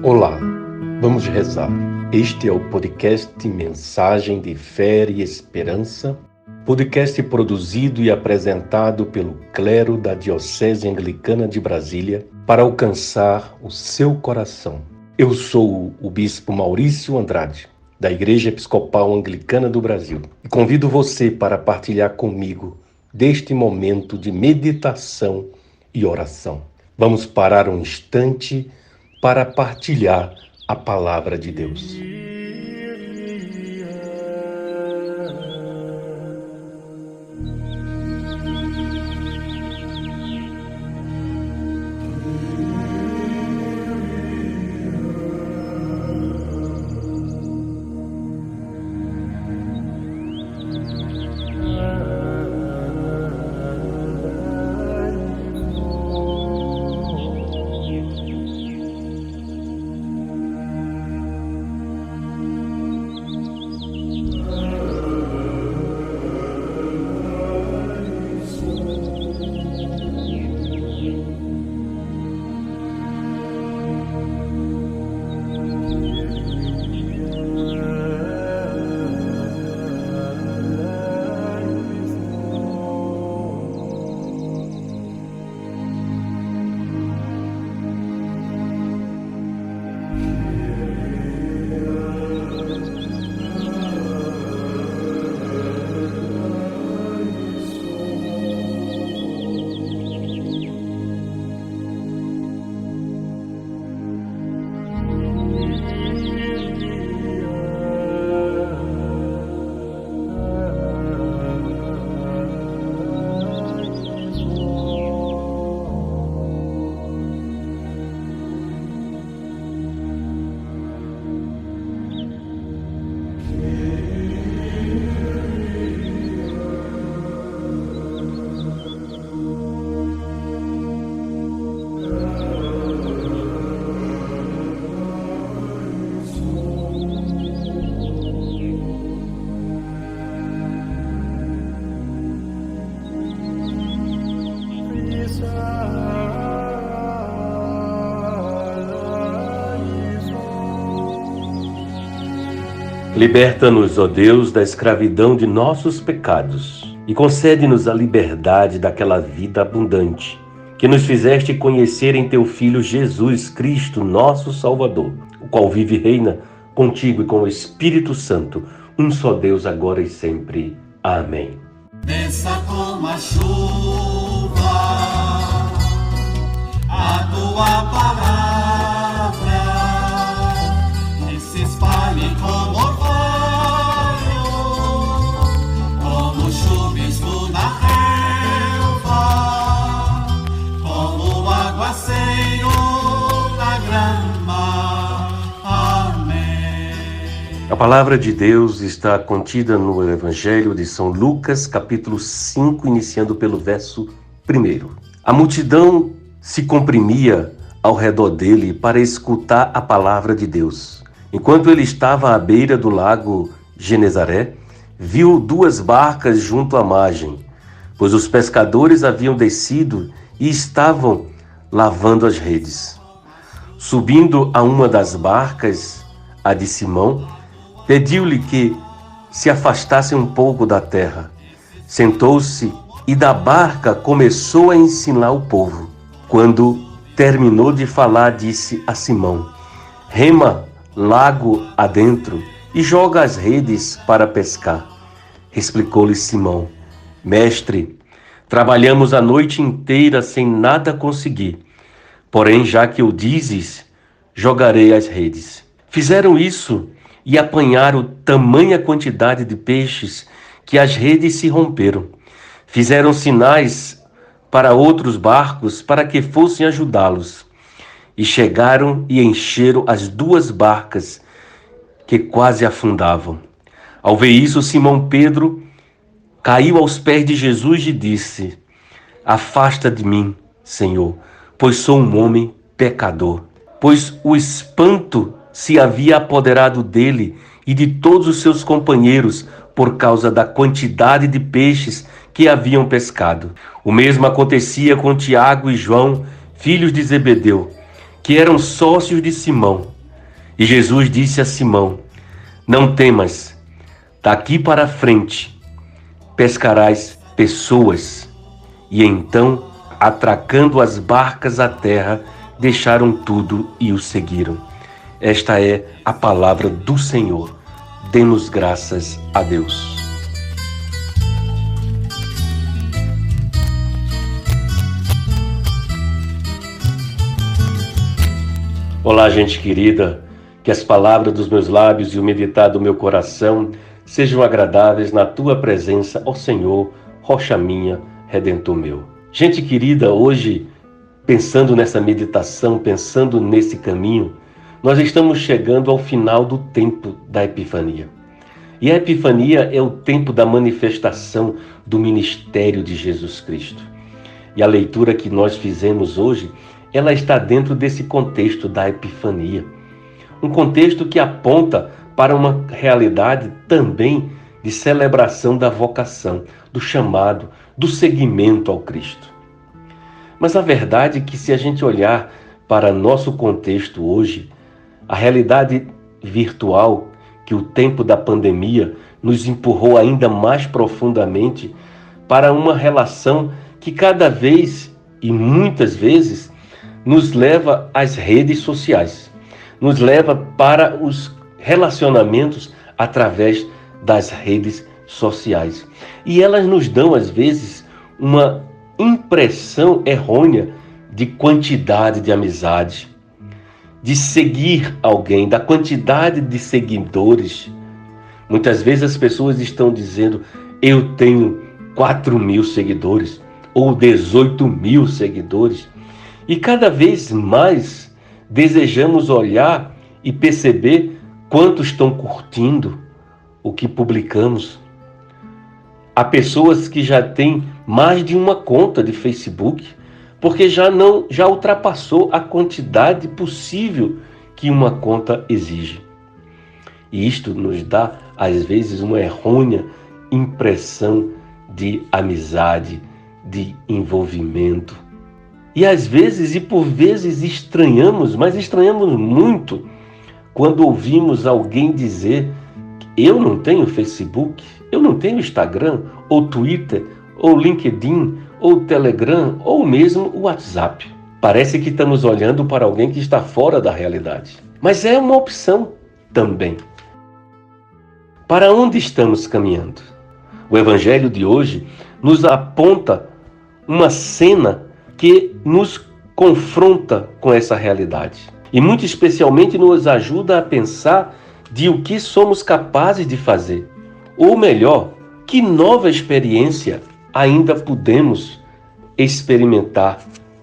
Olá, vamos rezar. Este é o podcast Mensagem de Fé e Esperança, podcast produzido e apresentado pelo clero da Diocese Anglicana de Brasília para alcançar o seu coração. Eu sou o Bispo Maurício Andrade, da Igreja Episcopal Anglicana do Brasil, e convido você para partilhar comigo deste momento de meditação e oração. Vamos parar um instante para partilhar a palavra de Deus. Liberta-nos, ó Deus, da escravidão de nossos pecados e concede-nos a liberdade daquela vida abundante que nos fizeste conhecer em Teu Filho Jesus Cristo, nosso Salvador, o qual vive e reina contigo e com o Espírito Santo, um só Deus, agora e sempre. Amém. Desça como a chuva a Tua palavra e se espalhe como orvalho, como chuvisco na relva, como aguaceiro na grama. Amém. A palavra de Deus está contida no Evangelho de São Lucas, capítulo 5, iniciando pelo verso 1. A multidão se comprimia ao redor dele para escutar a palavra de Deus. Enquanto ele estava à beira do lago Genezaré, viu 2 barcas junto à margem, pois os pescadores haviam descido e estavam lavando as redes. Subindo a uma das barcas, a de Simão, pediu-lhe que se afastasse um pouco da terra. Sentou-se e da barca começou a ensinar o povo. Quando terminou de falar, disse a Simão: rema lago adentro e joga as redes para pescar. Explicou-lhe Simão: mestre, trabalhamos a noite inteira sem nada conseguir. Porém, já que o dizes, jogarei as redes. Fizeram isso e apanharam tamanha quantidade de peixes que as redes se romperam. Fizeram sinais para outros barcos para que fossem ajudá-los. E chegaram e encheram as 2 barcas que quase afundavam. Ao ver isso, Simão Pedro caiu aos pés de Jesus e disse: afasta de mim, Senhor, pois sou um homem pecador. Pois o espanto se havia apoderado dele e de todos os seus companheiros por causa da quantidade de peixes que haviam pescado. O mesmo acontecia com Tiago e João, filhos de Zebedeu, que eram sócios de Simão. E Jesus disse a Simão: não temas, daqui para frente pescarás pessoas. E então, atracando as barcas à terra, deixaram tudo e o seguiram. Esta é a palavra do Senhor. Demos graças a Deus. Olá, gente querida, que as palavras dos meus lábios e o meditar do meu coração sejam agradáveis na tua presença, ó Senhor, rocha minha, redentor meu. Gente querida, hoje, pensando nessa meditação, pensando nesse caminho, nós estamos chegando ao final do tempo da Epifania. E a Epifania é o tempo da manifestação do ministério de Jesus Cristo. E a leitura que nós fizemos hoje, ela está dentro desse contexto da Epifania. Um contexto que aponta para uma realidade também de celebração da vocação, do chamado, do seguimento ao Cristo. Mas a verdade é que se a gente olhar para nosso contexto hoje, a realidade virtual que o tempo da pandemia nos empurrou ainda mais profundamente para uma relação que cada vez e muitas vezes nos leva às redes sociais, nos leva para os relacionamentos através das redes sociais. E elas nos dão, às vezes, uma impressão errônea de quantidade de amizade, de seguir alguém, da quantidade de seguidores. Muitas vezes as pessoas estão dizendo: eu tenho 4.000 seguidores ou 18.000 seguidores. E cada vez mais desejamos olhar e perceber quantos estão curtindo o que publicamos. Há pessoas que já têm mais de uma conta de Facebook, porque já ultrapassou a quantidade possível que uma conta exige. E isto nos dá, às vezes, uma errônea impressão de amizade, de envolvimento. E às vezes, e por vezes, estranhamos, mas estranhamos muito, quando ouvimos alguém dizer: eu não tenho Facebook, eu não tenho Instagram, ou Twitter, ou LinkedIn, ou Telegram, ou mesmo o WhatsApp. Parece que estamos olhando para alguém que está fora da realidade. Mas é uma opção também. Para onde estamos caminhando? O Evangelho de hoje nos aponta uma cena que nos confronta com essa realidade. E muito especialmente nos ajuda a pensar de o que somos capazes de fazer. Ou melhor, que nova experiência ainda podemos experimentar,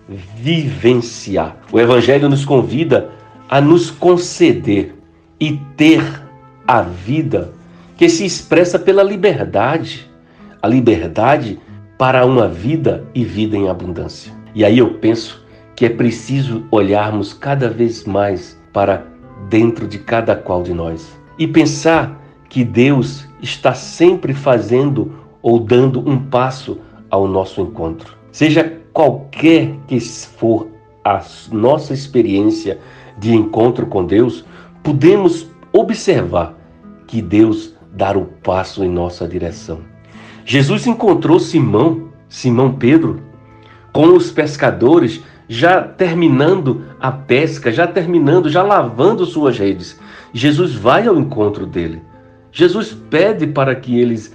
vivenciar. O Evangelho nos convida a nos conceder e ter a vida que se expressa pela liberdade. A liberdade para uma vida e vida em abundância. E aí eu penso que é preciso olharmos cada vez mais para dentro de cada qual de nós e pensar que Deus está sempre fazendo ou dando um passo ao nosso encontro. Seja qualquer que for a nossa experiência de encontro com Deus, podemos observar que Deus dá o passo em nossa direção. Jesus encontrou Simão Pedro, com os pescadores, já terminando a pesca, já lavando suas redes. Jesus vai ao encontro dele. Jesus pede para que eles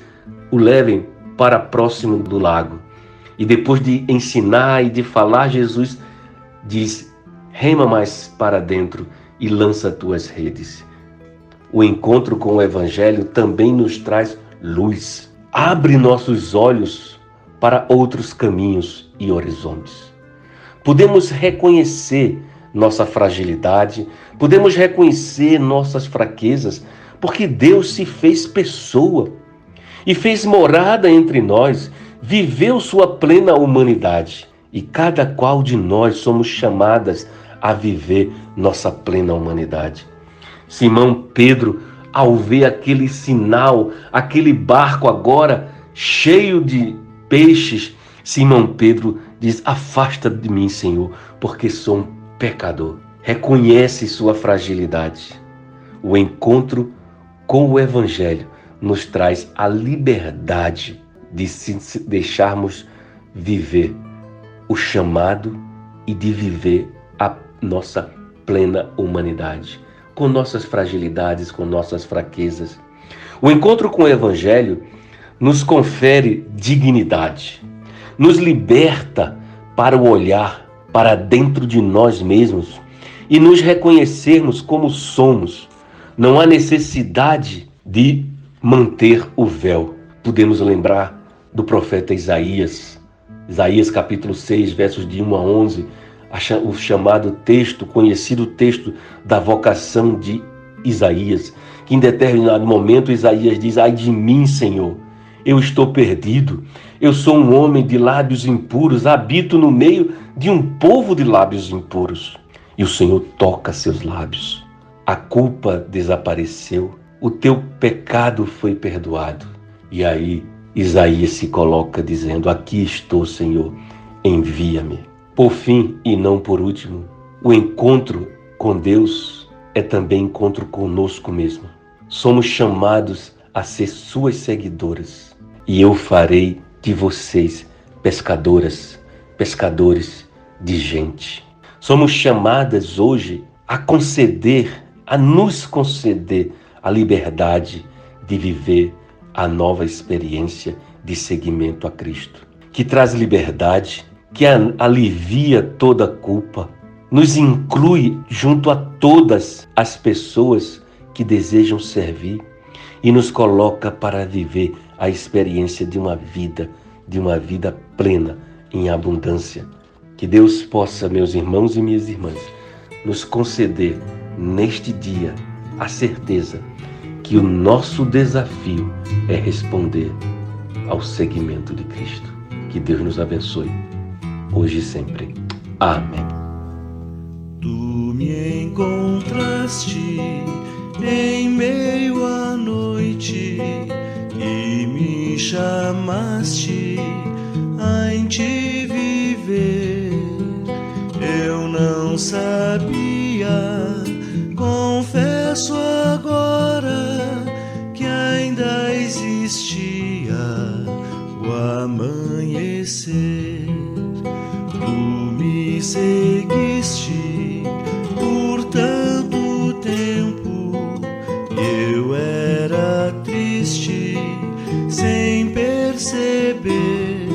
o levem para próximo do lago. E depois de ensinar e de falar, Jesus diz: rema mais para dentro e lança tuas redes. O encontro com o Evangelho também nos traz luz. Abre nossos olhos para outros caminhos e horizontes. Podemos reconhecer nossa fragilidade, podemos reconhecer nossas fraquezas, porque Deus se fez pessoa e fez morada entre nós, viveu sua plena humanidade. E cada qual de nós somos chamadas a viver nossa plena humanidade. Simão Pedro, ao ver aquele sinal, aquele barco agora cheio de peixes, Simão Pedro diz: afasta de mim, Senhor, porque sou um pecador. Reconhece sua fragilidade. O encontro com o Evangelho nos traz a liberdade de se deixarmos viver o chamado e de viver a nossa plena humanidade, com nossas fragilidades, com nossas fraquezas. O encontro com o Evangelho nos confere dignidade, nos liberta para o olhar para dentro de nós mesmos e nos reconhecermos como somos. Não há necessidade de manter o véu. Podemos lembrar do profeta Isaías capítulo 6, versos de 1 a 11, o chamado texto, conhecido texto da vocação de Isaías, que em determinado momento Isaías diz: ai de mim, Senhor, eu estou perdido, eu sou um homem de lábios impuros, habito no meio de um povo de lábios impuros. E o Senhor toca seus lábios, a culpa desapareceu, o teu pecado foi perdoado. E aí Isaías se coloca dizendo: aqui estou, Senhor, envia-me. Por fim, e não por último, o encontro com Deus é também encontro conosco mesmo. Somos chamados a ser suas seguidoras. E eu farei de vocês pescadores de gente. Somos chamadas hoje a nos conceder a liberdade de viver a nova experiência de seguimento a Cristo, que traz liberdade, que alivia toda culpa, nos inclui junto a todas as pessoas que desejam servir e nos coloca para viver a experiência de uma vida plena, em abundância. Que Deus possa, meus irmãos e minhas irmãs, nos conceder neste dia a certeza que o nosso desafio é responder ao seguimento de Cristo. Que Deus nos abençoe, hoje e sempre. Amém. Tu me encontraste em meio à noite e me chamaste a em ti viver. Eu não sabia, confesso agora, que ainda existia o amanhecer. Tu me seguiste por tanto tempo, eu era triste sem perceber,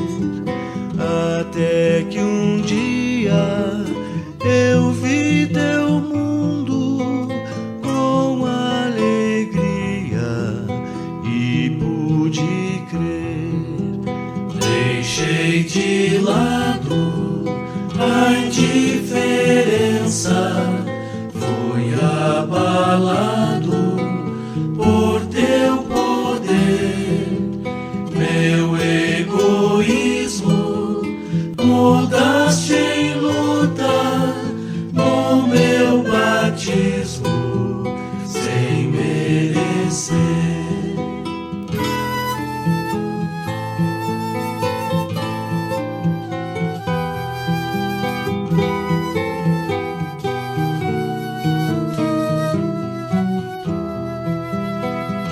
até que um dia eu vi teu mundo com alegria e pude crer. Deixei de lado a indiferença, fui abalado por teu poder. Meu egoísmo mudaste em luta no meu batismo sem merecer.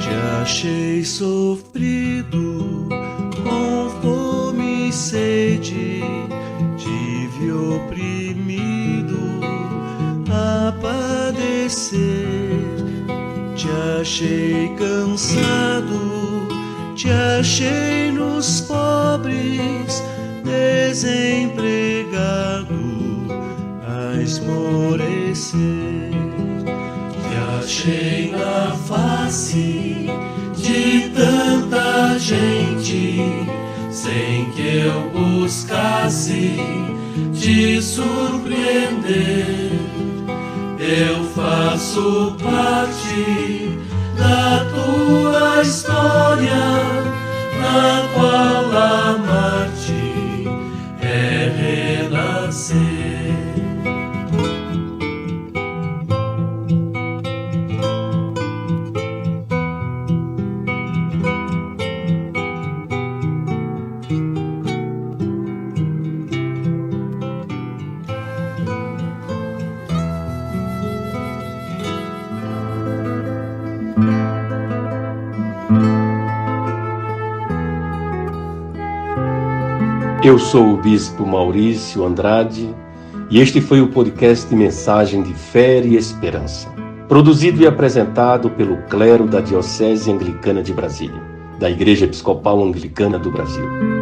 Te achei sofrido, com fome e sede, tive oprimido a padecer. Te achei cansado, te achei nos pobres, desempregado a esmorecer. Te achei na face de tanta gente, sem que eu buscasse te surpreender. Eu faço parte da tua história, na qual amar-te é renascer. Eu sou o Bispo Maurício Andrade e este foi o podcast Mensagem de Fé e Esperança, produzido e apresentado pelo clero da Diocese Anglicana de Brasília, da Igreja Episcopal Anglicana do Brasil.